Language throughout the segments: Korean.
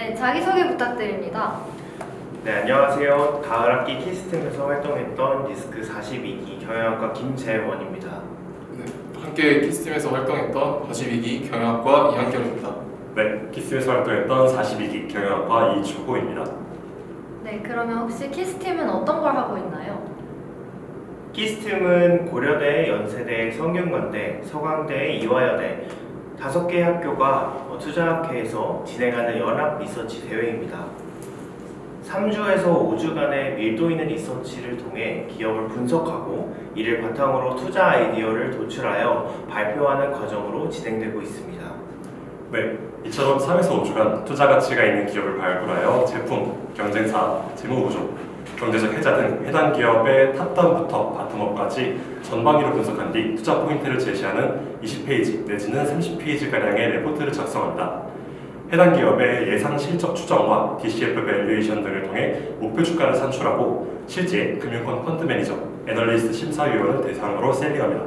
네, 자기소개 부탁드립니다. 네, 안녕하세요. 가을 학기 키스팀에서 활동했던 리스크 42기 경영학과 김재원입니다. 네, 함께 키스팀에서 활동했던 42기 경영학과 이한결입니다. 네, 키스에서 활동했던 42기 경영학과 이주호입니다. 네, 그러면 혹시 키스팀은 어떤 걸 하고 있나요? 키스팀은 고려대, 연세대, 성균관대, 서강대, 이화여대 5개 학교가 투자학회에서 진행하는 연합 리서치 대회입니다. 3주에서 5주간의 밀도 있는 리서치를 통해 기업을 분석하고 이를 바탕으로 투자 아이디어를 도출하여 발표하는 과정으로 진행되고 있습니다. 네, 이처럼 3에서 5주간 투자 가치가 있는 기업을 발굴하여 제품, 경쟁사, 재무구조, 경제적 해자 등 해당 기업의 탑다운부터 바텀업까지 전방위로 분석한 뒤 투자 포인트를 제시하는 20페이지 내지는 30페이지가량의 레포트를 작성한다. 해당 기업의 예상 실적 추정과 DCF 밸류에이션 등을 통해 목표 주가를 산출하고 실제 금융권 펀드 매니저, 애널리스트 심사위원을 대상으로 셀링합니다.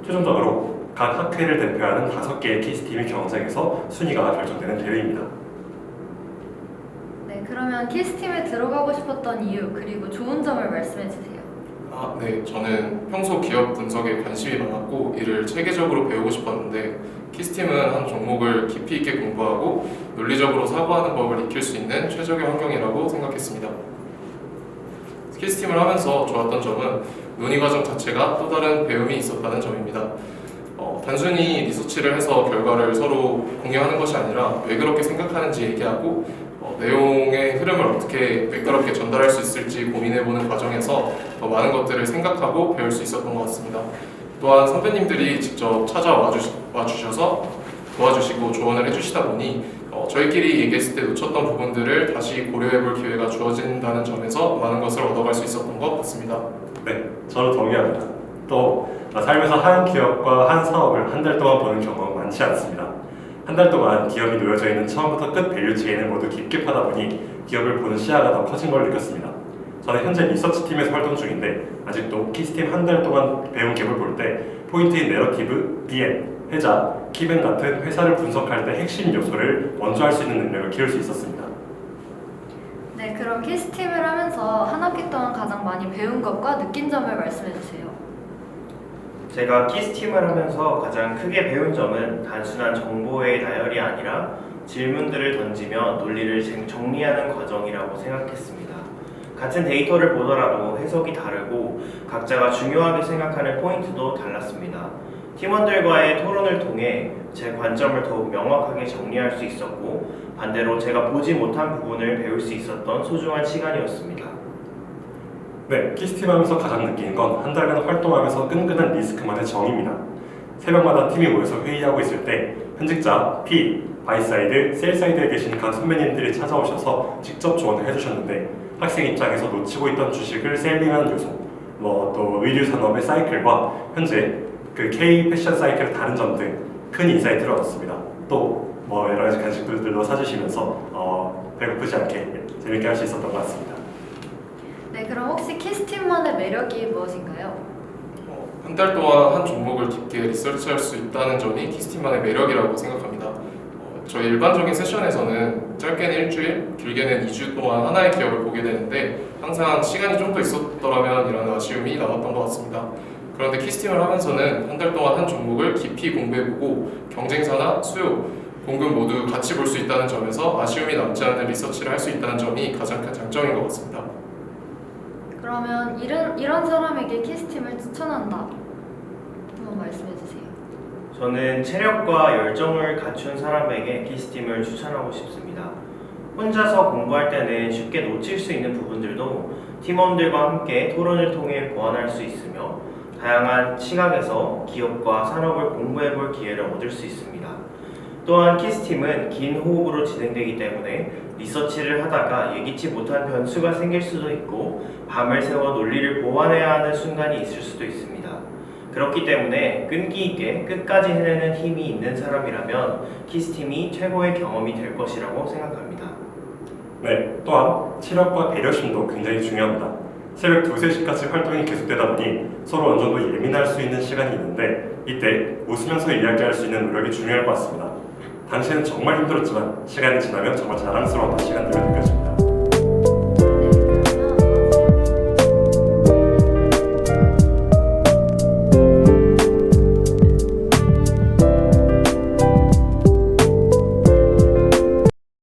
최종적으로 각 학회를 대표하는 5개의 키스팀이 경쟁해서 순위가 결정되는 대회입니다. 네, 그러면 키스팀에 들어가고 싶었던 이유 그리고 좋은 점을 말씀해 주세요. 네, 저는 평소 기업 분석에 관심이 많았고 이를 체계적으로 배우고 싶었는데 키스팀은 한 종목을 깊이 있게 공부하고 논리적으로 사고하는 법을 익힐 수 있는 최적의 환경이라고 생각했습니다. 키스팀을 하면서 좋았던 점은 논의 과정 자체가 또 다른 배움이 있었다는 점입니다. 단순히 리서치를 해서 결과를 서로 공유하는 것이 아니라 왜 그렇게 생각하는지 얘기하고 내용의 흐름을 어떻게 매끄럽게 전달할 수 있을지 고민해보는 과정에서 더 많은 것들을 생각하고 배울 수 있었던 것 같습니다. 또한 선배님들이 직접 찾아와 주셔서 도와주시고 조언을 해주시다 보니 저희끼리 얘기했을 때 놓쳤던 부분들을 다시 고려해볼 기회가 주어진다는 점에서 많은 것을 얻어갈 수 있었던 것 같습니다. 네, 저도 동의합니다. 또 살면서 한 기업과 한 사업을 한 달 동안 보는 경험은 많지 않습니다. 한 달 동안 기업이 놓여져 있는 처음부터 끝 밸류체인을 모두 깊게 파다 보니 기업을 보는 시야가 더 커진 걸 느꼈습니다. 저는 현재 리서치팀에서 활동 중인데 아직도 키스팀 한 달 동안 배운 기업을 볼 때 포인트인 내러티브, DM, 해자, 키밴 같은 회사를 분석할 때 핵심 요소를 먼저 할 수 있는 능력을 키울 수 있었습니다. 네, 그럼 키스팀을 하면서 한 학기 동안 가장 많이 배운 것과 느낀 점을 말씀해 주세요. 제가 키스팀을 하면서 가장 크게 배운 점은 단순한 정보의 나열이 아니라 질문들을 던지며 논리를 정리하는 과정이라고 생각했습니다. 같은 데이터를 보더라도 해석이 다르고 각자가 중요하게 생각하는 포인트도 달랐습니다. 팀원들과의 토론을 통해 제 관점을 더욱 명확하게 정리할 수 있었고 반대로 제가 보지 못한 부분을 배울 수 있었던 소중한 시간이었습니다. 네, 키스팀 하면서 가장 느낀 건 한 달간 활동하면서 끈끈한 리스크만의 정의입니다. 새벽마다 팀이 모여서 회의하고 있을 때 현직자, P, 바이사이드, 셀사이드에 계신 각 선배님들이 찾아오셔서 직접 조언을 해주셨는데 학생 입장에서 놓치고 있던 주식을 셀링하는 요소, 또 의류 산업의 사이클과 현재 그 K 패션 사이클의 다른 점 등 큰 인사이트를 얻었습니다. 또 여러 가지 간식들도 사주시면서 배고프지 않게 재밌게 할 수 있었던 것 같습니다. 네, 그럼 혹시 키스팀만의 매력이 무엇인가요? 한 달 동안 한 종목을 깊게 리서치할 수 있다는 점이 키스팀만의 매력이라고 생각합니다. 저희 일반적인 세션에서는 짧게는 일주일, 길게는 2주 동안 하나의 기업을 보게 되는데 항상 시간이 좀 더 있었더라면 이라는 아쉬움이 남았던 것 같습니다. 그런데 키스팀을 하면서는 한 달 동안 한 종목을 깊이 공부해보고 경쟁사나 수요, 공급 모두 같이 볼 수 있다는 점에서 아쉬움이 남지 않는 리서치를 할 수 있다는 점이 가장 큰 장점인 것 같습니다. 그러면 이런 사람에게 키스팀을 추천한다. 한번 말씀해 주세요. 저는 체력과 열정을 갖춘 사람에게 키스팀을 추천하고 싶습니다. 혼자서 공부할 때는 쉽게 놓칠 수 있는 부분들도 팀원들과 함께 토론을 통해 보완할 수 있으며 다양한 시각에서 기업과 산업을 공부해볼 기회를 얻을 수 있습니다. 또한 키스팀은 긴 호흡으로 진행되기 때문에 리서치를 하다가 예기치 못한 변수가 생길 수도 있고 밤을 새워 논리를 보완해야 하는 순간이 있을 수도 있습니다. 그렇기 때문에 끈기 있게 끝까지 해내는 힘이 있는 사람이라면 키스팀이 최고의 경험이 될 것이라고 생각합니다. 네, 또한 체력과 배려심도 굉장히 중요합니다. 새벽 2, 3시까지 활동이 계속되다 보니 서로 어느 정도 예민할 수 있는 시간이 있는데 이때 웃으면서 이야기할 수 있는 노력이 중요할 것 같습니다. 당시에는 정말 힘들었지만 시간이 지나면 정말 자랑스러운 시간들을 느껴집니다.